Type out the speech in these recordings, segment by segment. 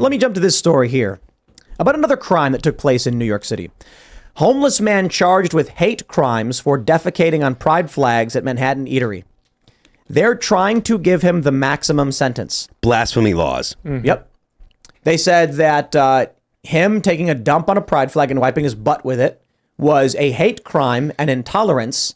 Let me jump to this story here about another crime that took place in New York City. Homeless man charged with hate crimes for defecating on pride flags at Manhattan Eatery. They're trying to give him the maximum sentence. Blasphemy laws. Mm-hmm. Yep. They said that him taking a dump on a pride flag and wiping his butt with it was a hate crime and intolerance.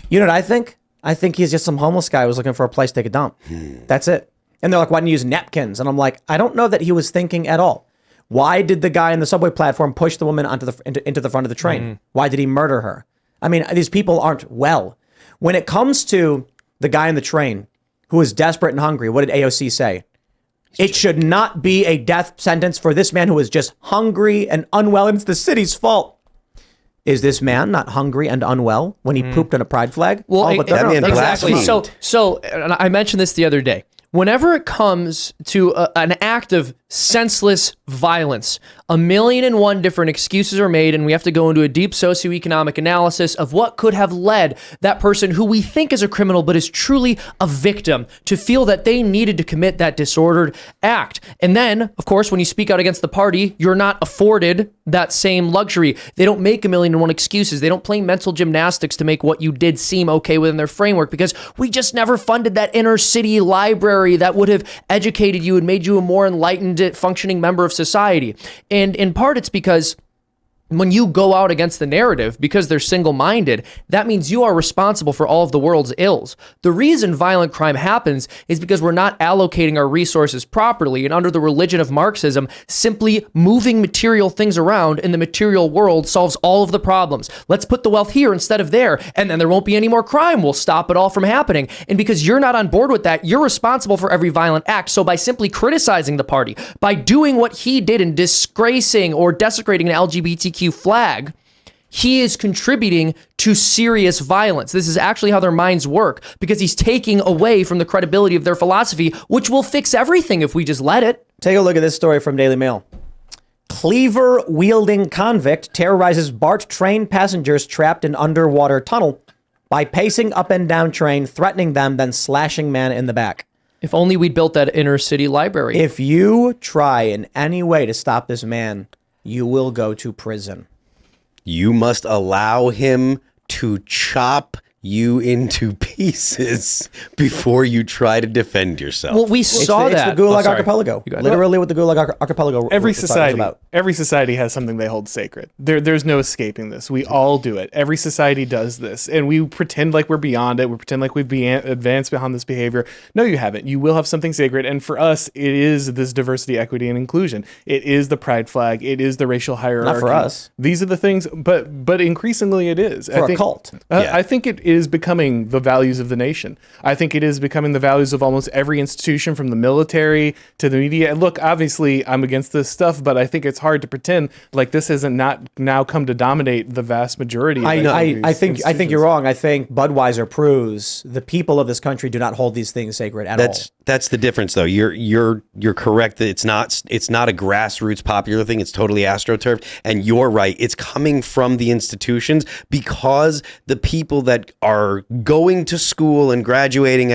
You know what I think? I think he's just some homeless guy who was looking for a place to take a dump. That's it. And they're like, why didn't you use napkins? And I'm like, I don't know that he was thinking at all. Why did the guy in the subway platform push the woman onto into the front of the train? Why did he murder her? I mean, these people aren't well. When it comes to the guy in the train who is desperate and hungry, what did AOC say? It should not be a death sentence for this man who is just hungry and unwell, and it's the city's fault. Is this man not hungry and unwell when he pooped on a pride flag? Well, exactly. So I mentioned this the other day. Whenever it comes to an act of senseless violence, 1,000,001 different excuses are made, and we have to go into a deep socioeconomic analysis of what could have led that person who we think is a criminal but is truly a victim to feel that they needed to commit that disordered act. And then, of course, when you speak out against the party, you're not afforded that same luxury. They don't make 1,000,001 excuses. They don't play mental gymnastics to make what you did seem okay within their framework, because we just never funded that inner city library that would have educated you and made you a more enlightened, functioning member of society. And in part, it's because when you go out against the narrative, because they're single-minded, that means you are responsible for all of the world's ills. The reason violent crime happens is because we're not allocating our resources properly, and under the religion of Marxism, simply moving material things around in the material world solves all of the problems. Let's put the wealth here instead of there, and then there won't be any more crime. We'll stop it all from happening. And because you're not on board with that, you're responsible for every violent act. So by simply criticizing the party, by doing what he did and disgracing or desecrating an LGBTQ flag, he is contributing to serious violence. This is actually how their minds work, because he's taking away from the credibility of their philosophy, which will fix everything if we just let it. Take a look at this story from Daily Mail. Cleaver-wielding convict terrorizes BART train passengers trapped in underwater tunnel by pacing up and down train, threatening them, then slashing man in the back. If only we'd built that inner city library. If you try in any way to stop this man, you will go to prison. You must allow him to chop you into pieces before you try to defend yourself. Well, we saw that. It's the Gulag Archipelago. Literally what the Gulag Archipelago every society has something they hold sacred. There's no escaping this. We all do it. Every society does this. And we pretend like we're beyond it. We pretend like we've advanced beyond this behavior. No, you haven't. You will have something sacred. And for us, it is this diversity, equity, and inclusion. It is the pride flag. It is the racial hierarchy. Not for us. These are the things, but increasingly it is. For a cult. I think it is becoming the values of the nation. I think it is becoming the values of almost every institution, from the military to the media. And look, obviously, I'm against this stuff, but I think it's hard to pretend like this hasn't not now come to dominate the vast majority. I think you're wrong. I think Budweiser proves the people of this country do not hold these things sacred at all. That's the difference, though. You're correct that it's not a grassroots popular thing. It's totally astroturfed, and you're right. It's coming from the institutions, because the people that are going to school and graduating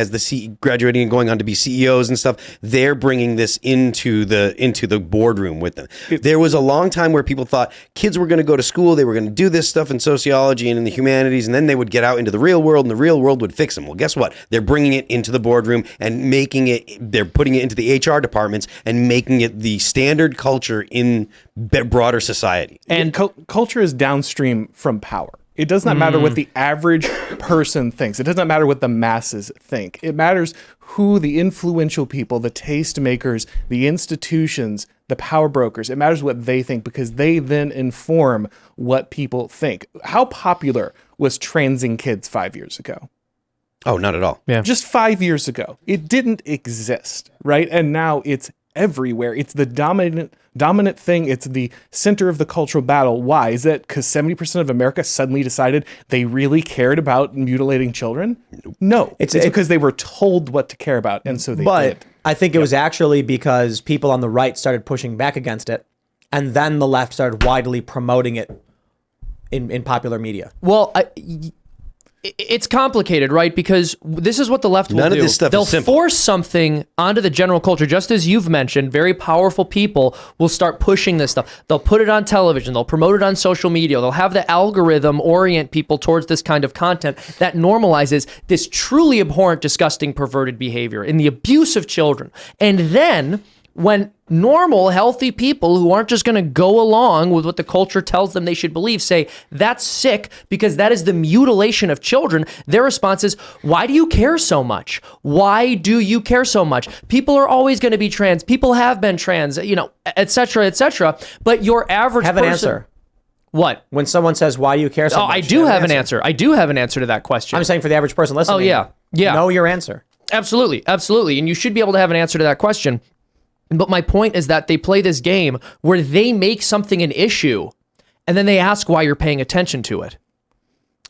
graduating and going on to be CEOs and stuff, they're bringing this into the boardroom with them. There was a long time where people thought kids were going to go to school, they were going to do this stuff in sociology and in the humanities, and then they would get out into the real world, and the real world would fix them. Well, guess what? They're bringing it into the boardroom and they're putting it into the HR departments and making it the standard culture in broader society. And culture is downstream from power. It does not matter what the average person thinks. It does not matter what the masses think. It matters who the influential people, the tastemakers, the institutions, the power brokers, it matters what they think, because they then inform what people think. How popular was transing kids 5 years ago? Oh, not at all. Yeah. Just 5 years ago. It didn't exist, right? And now it's everywhere. It's the dominant thing. It's the center of the cultural battle. Why? Is that because 70% of America suddenly decided they really cared about mutilating children? No. It's because they were told what to care about, and so they did. But I think it was actually because people on the right started pushing back against it, and then the left started widely promoting it in popular media. Well, It's complicated, right? Because this is what the left will None do. of this stuff They'll is simple. force something onto the general culture, just as you've mentioned. Very powerful people will start pushing this stuff. They'll put it on television. They'll promote it on social media. They'll have the algorithm orient people towards this kind of content that normalizes this truly abhorrent, disgusting, perverted behavior and the abuse of children. And then when normal, healthy people who aren't just going to go along with what the culture tells them they should believe say, that's sick because that is the mutilation of children, their response is, why do you care so much? Why do you care so much? People are always going to be trans. People have been trans, et cetera, et cetera. But your average Have person... an answer. What? When someone says, why you care so much? I do have an answer. I do have an answer to that question. I'm saying for the average person listening. Oh, yeah. Know your answer. Absolutely. And you should be able to have an answer to that question. But my point is that they play this game where they make something an issue and then they ask why you're paying attention to it.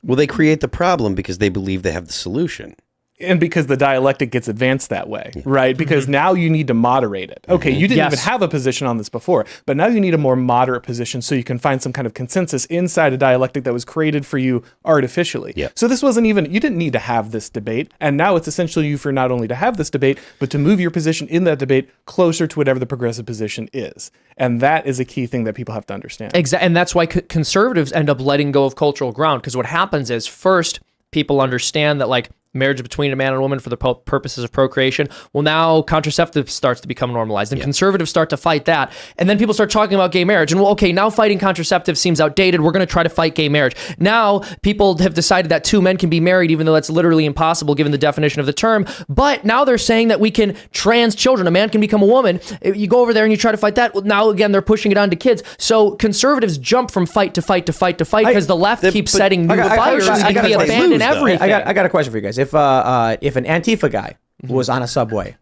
Well, they create the problem because they believe they have the solution. And because the dialectic gets advanced that way, right? Because now you need to moderate it. Okay, you didn't even have a position on this before, but now you need a more moderate position so you can find some kind of consensus inside a dialectic that was created for you artificially. Yeah. So this wasn't even, you didn't need to have this debate. And now it's essentially you for not only to have this debate, but to move your position in that debate closer to whatever the progressive position is. And that is a key thing that people have to understand. Exactly. And that's why conservatives end up letting go of cultural ground. Because what happens is first, people understand that marriage between a man and a woman for the purposes of procreation. Well, now contraceptive starts to become normalized and conservatives start to fight that. And then people start talking about gay marriage. And well, okay, now fighting contraceptive seems outdated. We're going to try to fight gay marriage. Now people have decided that two men can be married, even though that's literally impossible given the definition of the term. But now they're saying that we can trans children. A man can become a woman. You go over there and you try to fight that. Well, now again, they're pushing it onto kids. So conservatives jump from fight to fight to fight to fight because the left keeps setting new fires and we abandon everything. I got a question for you guys. If an Antifa guy was on a subway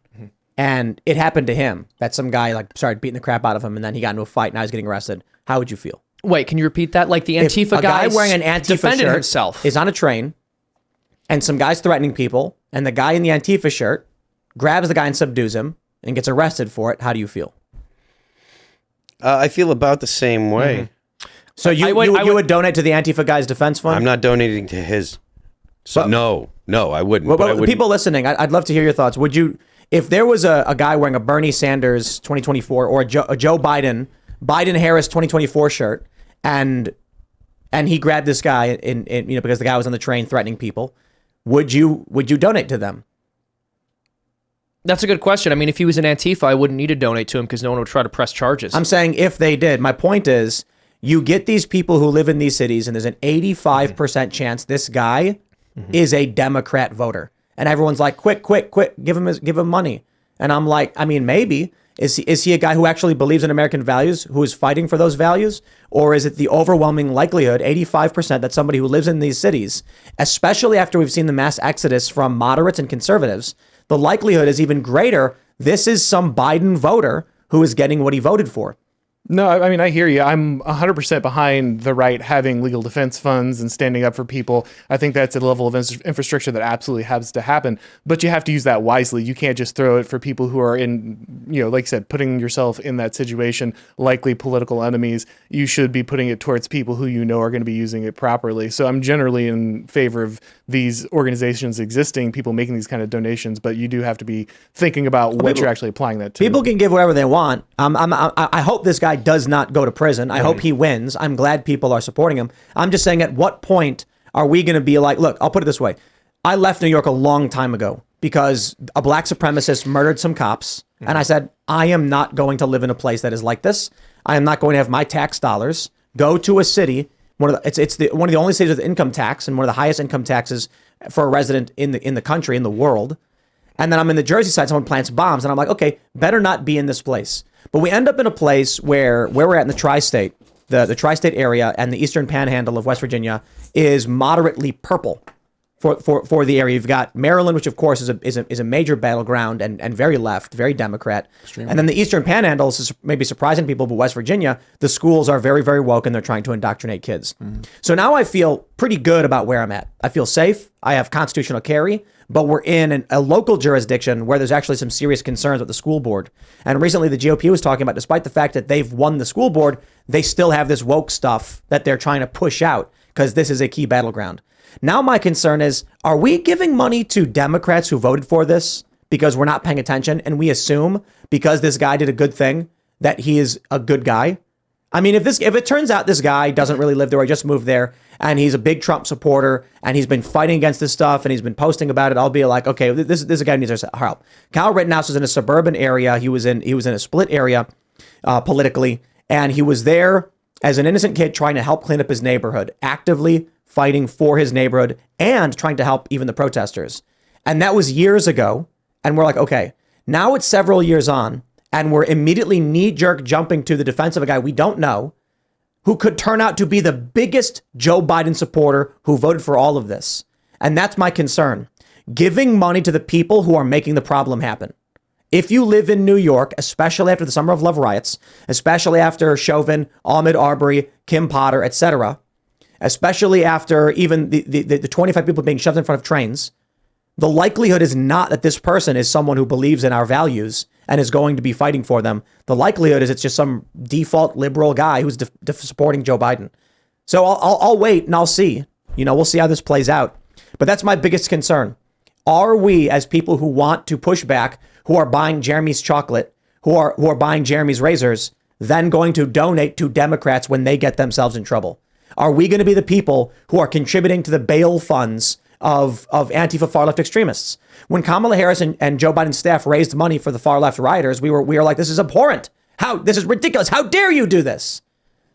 and it happened to him, that some guy started beating the crap out of him and then he got into a fight, now he's getting arrested, how would you feel? Wait, can you repeat that? Like the Antifa If a guy wearing an Antifa defended shirt himself. is on a train and some guy's threatening people and the guy in the Antifa shirt grabs the guy and subdues him and gets arrested for it, how do you feel? I feel about the same way. So you would donate to the Antifa guy's defense fund? I'm not donating to his. So no, I wouldn't. Well, but I wouldn't. people listening, I'd love to hear your thoughts. Would you, if there was a guy wearing a Bernie Sanders 2024 or a Joe Biden Harris 2024 shirt, and he grabbed this guy in because the guy was on the train threatening people, would you donate to them? That's a good question. I mean, if he was an Antifa, I wouldn't need to donate to him because no one would try to press charges. I'm saying if they did. My point is, you get these people who live in these cities, and there's an 85% chance this guy is a Democrat voter, and everyone's like, quick, give him money. And I'm like, I mean, maybe is he a guy who actually believes in American values, who is fighting for those values, or is it the overwhelming likelihood, 85%, that somebody who lives in these cities, especially after we've seen the mass exodus from moderates and conservatives, the likelihood is even greater. This is some Biden voter who is getting what he voted for. No, I mean, I hear you. I'm 100% behind the right having legal defense funds and standing up for people. I think that's a level of infrastructure that absolutely has to happen, but you have to use that wisely. You can't just throw it for people who are in, like I said, putting yourself in that situation, likely political enemies. You should be putting it towards people who are going to be using it properly. So I'm generally in favor of these organizations existing, people making these kind of donations, but you do have to be thinking about what you're actually applying that to. People can give whatever they want. I hope this guy does not go to prison. I hope he wins. I'm glad people are supporting him. I'm just saying, at what point are we going to be like, look, I'll put it this way. I left New York a long time ago because a black supremacist murdered some cops. And I said, I am not going to live in a place that is like this. I am not going to have my tax dollars go to a city. One of the only cities with income tax and one of the highest income taxes for a resident in the country, in the world. And then I'm in the Jersey side, someone plants bombs, and I'm like, okay, better not be in this place. But we end up in a place where we're at in the tri-state, the tri-state area, and the eastern panhandle of West Virginia is moderately purple for the area. You've got Maryland, which of course is a major battleground and very left, very Democrat. Extremely. And then the eastern panhandle is maybe surprising people, but West Virginia, the schools are very, very woke and they're trying to indoctrinate kids. So now I feel pretty good about where I'm at. I feel safe. I have constitutional carry, but we're in a local jurisdiction where there's actually some serious concerns with the school board. And recently the GOP was talking about, despite the fact that they've won the school board, they still have this woke stuff that they're trying to push out because this is a key battleground. Now my concern is, are we giving money to Democrats who voted for this because we're not paying attention and we assume because this guy did a good thing that he is a good guy? I mean, if it turns out this guy doesn't really live there or just moved there and he's a big Trump supporter and he's been fighting against this stuff and he's been posting about it, I'll be like, okay, this is a guy who needs our help. Kyle Rittenhouse was in a suburban area. He was in a split area politically, and he was there as an innocent kid trying to help clean up his neighborhood, actively fighting for his neighborhood and trying to help even the protesters. And that was years ago. And we're like, okay, now it's several years on. And we're immediately knee-jerk jumping to the defense of a guy we don't know who could turn out to be the biggest Joe Biden supporter who voted for all of this. And that's my concern. Giving money to the people who are making the problem happen. If you live in New York, especially after the Summer of Love riots, especially after Chauvin, Ahmaud Arbery, Kim Potter, etc., especially after even the 25 people being shoved in front of trains, the likelihood is not that this person is someone who believes in our values and is going to be fighting for them. The likelihood is it's just some default liberal guy who's supporting Joe Biden. So I'll wait and I'll see. We'll see how this plays out. But that's my biggest concern. Are we, as people who want to push back, who are buying Jeremy's chocolate, who are buying Jeremy's razors, then going to donate to Democrats when they get themselves in trouble? Are we going to be the people who are contributing to the bail funds of Antifa far left extremists? When Kamala Harris and Joe Biden's staff raised money for the far left rioters, we were like, this is abhorrent. This is ridiculous. How dare you do this?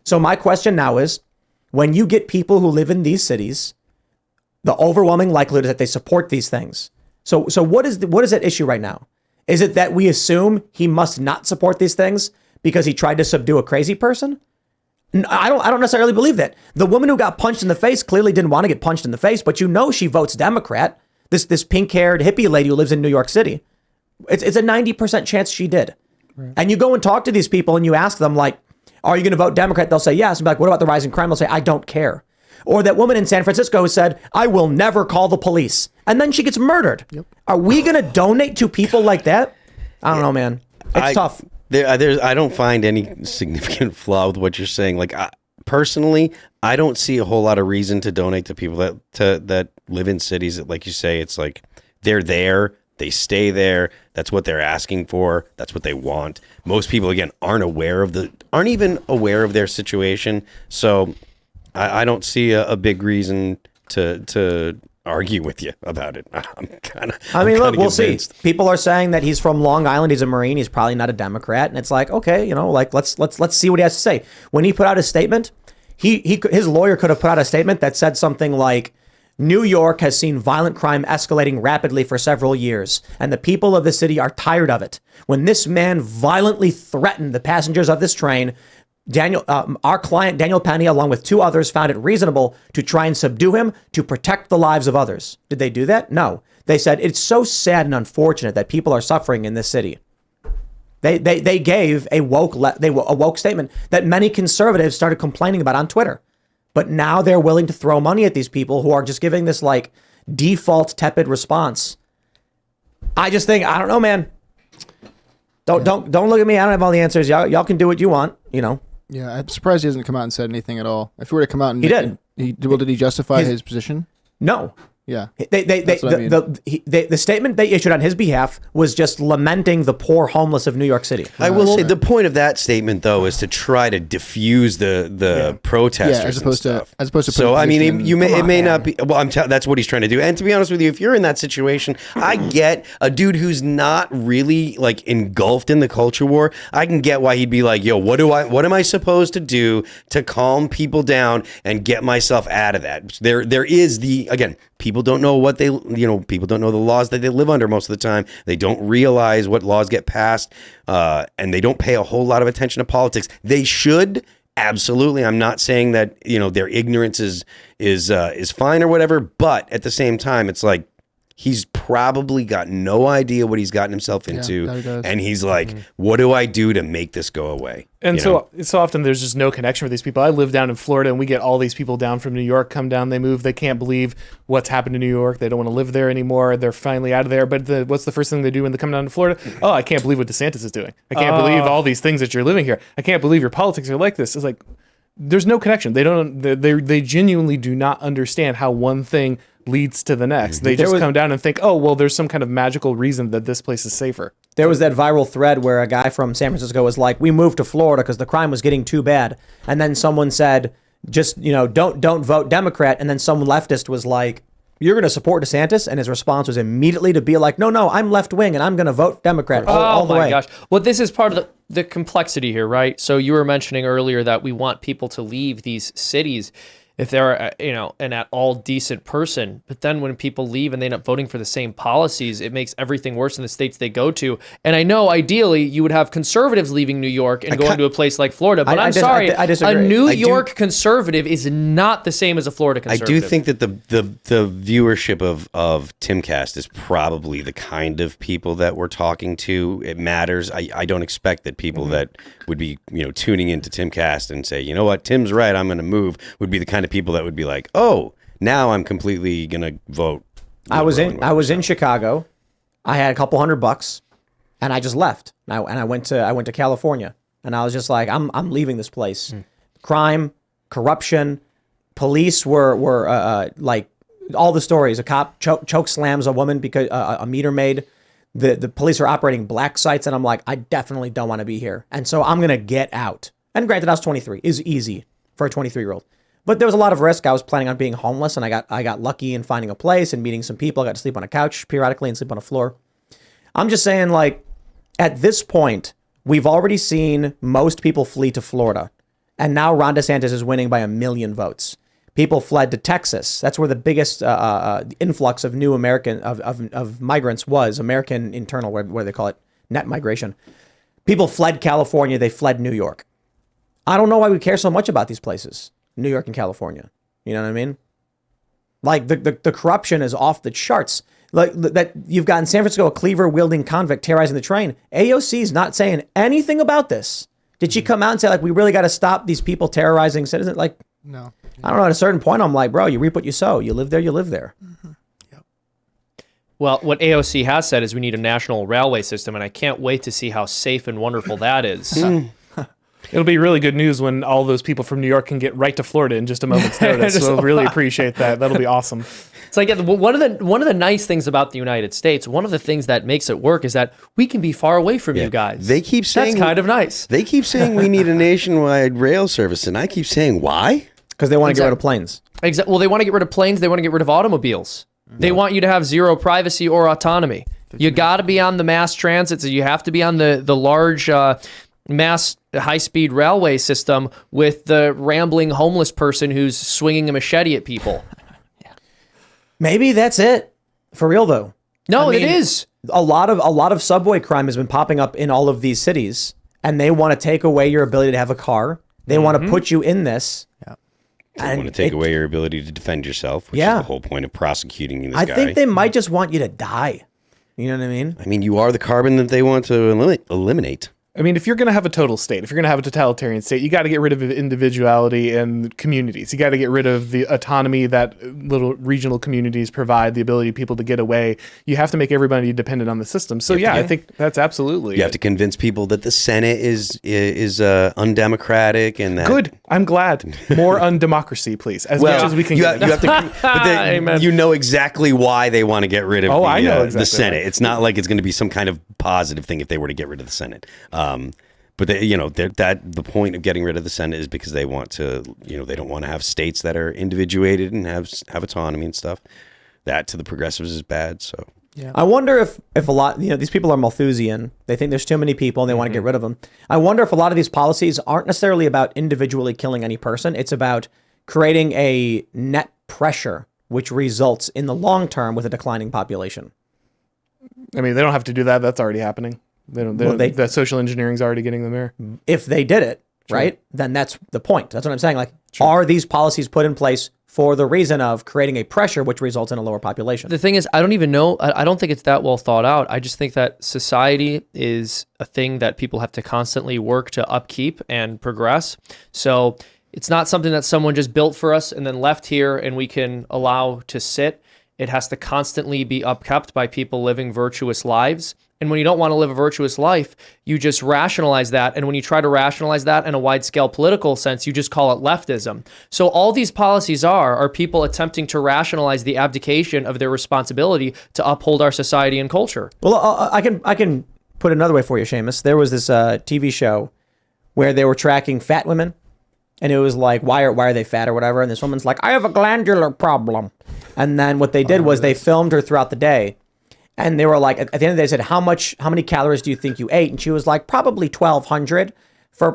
So my question now is, when you get people who live in these cities, the overwhelming likelihood is that they support these things. So what is that issue right now? Is it that we assume he must not support these things because he tried to subdue a crazy person? I don't necessarily believe that. The woman who got punched in the face clearly didn't want to get punched in the face, but she votes Democrat. This pink-haired hippie lady who lives in New York City. It's a 90% chance she did. Right. And you go and talk to these people and you ask them, like, are you going to vote Democrat? They'll say yes. And be like, what about the rising crime? They'll say, I don't care. Or that woman in San Francisco who said, I will never call the police. And then she gets murdered. Yep. Are we going to donate to people like that? I don't know, man. It's tough. I don't find any significant flaw with what you're saying. Like, personally, I don't see a whole lot of reason to donate to people that live in cities that, like you say, it's like they're there, they stay there. That's what they're asking for. That's what they want. Most people, again, aren't even aware of their situation. So I don't see a big reason to argue with you about it. Look, we'll see. People are saying that he's from Long Island. He's a Marine. He's probably not a Democrat. And it's like, okay, let's see what he has to say. When he put out his statement, his lawyer could have put out a statement that said something like, New York has seen violent crime escalating rapidly for several years, and the people of the city are tired of it. When this man violently threatened the passengers of this train, our client, Daniel Penny, along with two others, found it reasonable to try and subdue him to protect the lives of others. Did they do that? No. They said, it's so sad and unfortunate that people are suffering in this city. They gave a woke statement that many conservatives started complaining about on Twitter. But now they're willing to throw money at these people who are just giving this like default tepid response. I just think, I don't know, man. Don't look at me. I don't have all the answers. Y'all can do what you want, Yeah, I'm surprised he hasn't come out and said anything at all. If he were to come out and he did. Did he justify his position? No. Yeah. The statement they issued on his behalf was just lamenting the poor homeless of New York City. I will say the point of that statement, though, is to try to diffuse the protesters, as opposed to. So I mean, it may not be. Well, that's what he's trying to do. And to be honest with you, if you're in that situation, I get a dude who's not really like engulfed in the culture war. I can get why he'd be like, "Yo, what am I supposed to do to calm people down and get myself out of that?" There is people don't know people don't know the laws that they live under most of the time. They don't realize what laws get passed, and they don't pay a whole lot of attention to politics. They should, absolutely. I'm not saying that, their ignorance is fine or whatever, but at the same time, it's like, he's probably got no idea what he's gotten himself into. And he's like, what do I do to make this go away? And so often there's just no connection with these people. I live down in Florida and we get all these people down from New York, come down, they move. They can't believe what's happened to New York. They don't want to live there anymore. They're finally out of there. But what's the first thing they do when they come down to Florida? Oh, I can't believe what DeSantis is doing. I can't believe all these things that you're living here. I can't believe your politics are like this. It's like, there's no connection. They genuinely do not understand how one thing leads to the next. They just come down and think, oh, well, there's some kind of magical reason that this place is safer. There was that viral thread where a guy from San Francisco was like, we moved to Florida because the crime was getting too bad. And then someone said, just, don't vote Democrat. And then some leftist was like, you're going to support DeSantis? And his response was immediately to be like, no, I'm left wing and I'm going to vote Democrat all the way. Oh my gosh. Well, this is part of the complexity here, right? So you were mentioning earlier that we want people to leave these cities if they're, an at all decent person. But then when people leave and they end up voting for the same policies, it makes everything worse in the states they go to. And I know ideally you would have conservatives leaving New York and going to a place like Florida. But I'm sorry, I disagree. A New York conservative is not the same as a Florida conservative. I do think that the viewership of Timcast is probably the kind of people that we're talking to. It matters. I don't expect that people that would be tuning into Timcast and say, you know what, Tim's right, I'm going to move, would be the kind of people that would be like, oh, now I'm completely gonna vote. I was in Chicago. I had a couple $100 and I just left. And I went to California and I was just like, I'm leaving this place. Crime, corruption, police were like all the stories. A cop choke slams a woman because a meter maid. The police are operating black sites and I'm like, I definitely don't want to be here. And so I'm gonna get out. And granted, I was 23. Is easy for a 23-year-old. But there was a lot of risk. I was planning on being homeless, and I got lucky in finding a place and meeting some people. I got to sleep on a couch periodically and sleep on a floor. I'm just saying, like, at this point, we've already seen most people flee to Florida, and now Ron DeSantis is winning by 1 million votes. People fled to Texas. That's where the biggest influx of new American of migrants was. American internal, where they call it net migration. People fled California. They fled New York. I don't know why we care so much about these places. New York and California. You know what I mean? Like the corruption is off the charts. Like that you've got in San Francisco, a cleaver wielding convict terrorizing the train. AOC is not saying anything about this. Did she come out and say, like, we really got to stop these people terrorizing citizens? Like, no. I don't know. At a certain point, I'm like, bro, you reap what you sow. You live there, you live there. Mm-hmm. Yep. Well, what AOC has said is we need a national railway system, and I can't wait to see how safe and wonderful that is. It'll be really good news when all those people from New York can get right to Florida in just a moment's notice. So we'll really appreciate that. That'll be awesome. It's like one of the nice things about the United States, one of the things that makes it work is that we can be far away from you guys. They keep saying that's kind of nice. They keep saying we need a nationwide rail service, and I keep saying why? Because they want to get rid of planes. Well, they want to get rid of planes. They want to get rid of automobiles. They want you to have zero privacy or autonomy. You got to be on the mass transit. So you have to be on the large mass high-speed railway system with the rambling homeless person who's swinging a machete at people. Maybe that's it. For real, though. No, it is. A lot of subway crime has been popping up in all of these cities, and they want to take away your ability to have a car. They want to put you in this. Yeah. They want to take away your ability to defend yourself, which is the whole point of prosecuting this guy. I think they might just want you to die. You know what I mean? I mean, you are the carbon that they want to eliminate. I mean, if you're going to have a total state, if you're going to have a totalitarian state, you got to get rid of individuality and communities. You got to get rid of the autonomy that little regional communities provide, the ability of people to get away. You have to make everybody dependent on the system. So I think that's absolutely You have to convince people that the Senate is undemocratic and that. Good. I'm glad. More undemocracy, please. As much as we can. You have to. But Amen. you know exactly why they want to get rid of the Senate. Right. It's not like it's going to be some kind of positive thing if they were to get rid of the Senate. But the point of getting rid of the Senate is because they want to, they don't want to have states that are individuated and have autonomy and stuff. That to the progressives is bad. So yeah. I wonder if a lot, these people are Malthusian. They think there's too many people and they want to get rid of them. I wonder if a lot of these policies aren't necessarily about individually killing any person. It's about creating a net pressure, which results in the long term with a declining population. I mean, they don't have to do that. That's already happening. That social engineering is already getting them there. If they did it, right, then that's the point. That's what I'm saying. Like, are these policies put in place for the reason of creating a pressure which results in a lower population? The thing is, I don't even know. I don't think it's that well thought out. I just think that society is a thing that people have to constantly work to upkeep and progress. So it's not something that someone just built for us and then left here and we can allow to sit. It has to constantly be upkept by people living virtuous lives. And when you don't want to live a virtuous life, you just rationalize that. And when you try to rationalize that in a wide scale political sense, you just call it leftism. So all these policies are people attempting to rationalize the abdication of their responsibility to uphold our society and culture. Well, I can put it another way for you, Seamus. There was this TV show where they were tracking fat women, and it was like, why are they fat or whatever? And this woman's like, I have a glandular problem. And then what they did was they filmed her throughout the day. And they were like, at the end of the day, they said, how many calories do you think you ate? And she was like, probably 1,200.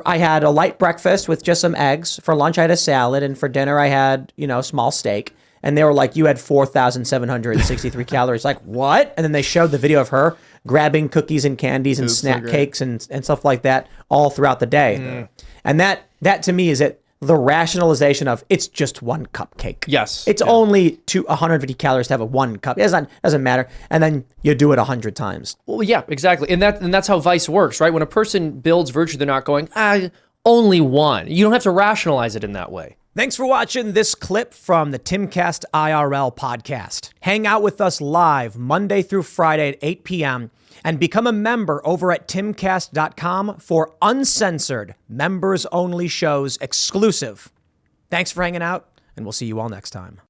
I had a light breakfast with just some eggs. For lunch, I had a salad. And for dinner, I had, small steak. And they were like, you had 4,763 calories. Like, what? And then they showed the video of her grabbing cookies and candies and snack cakes and stuff like that all throughout the day. And that to me is the rationalization of it's just one cupcake. Yes. It's only 150 calories to have a one cup. It doesn't matter. And then you do it 100 times. Well, yeah, exactly. And that's how vice works, right? When a person builds virtue, they're not going, only one. You don't have to rationalize it in that way. Thanks for watching this clip from the Timcast IRL podcast. Hang out with us live Monday through Friday at 8 p.m. and become a member over at timcast.com for uncensored, members-only shows exclusive. Thanks for hanging out, and we'll see you all next time.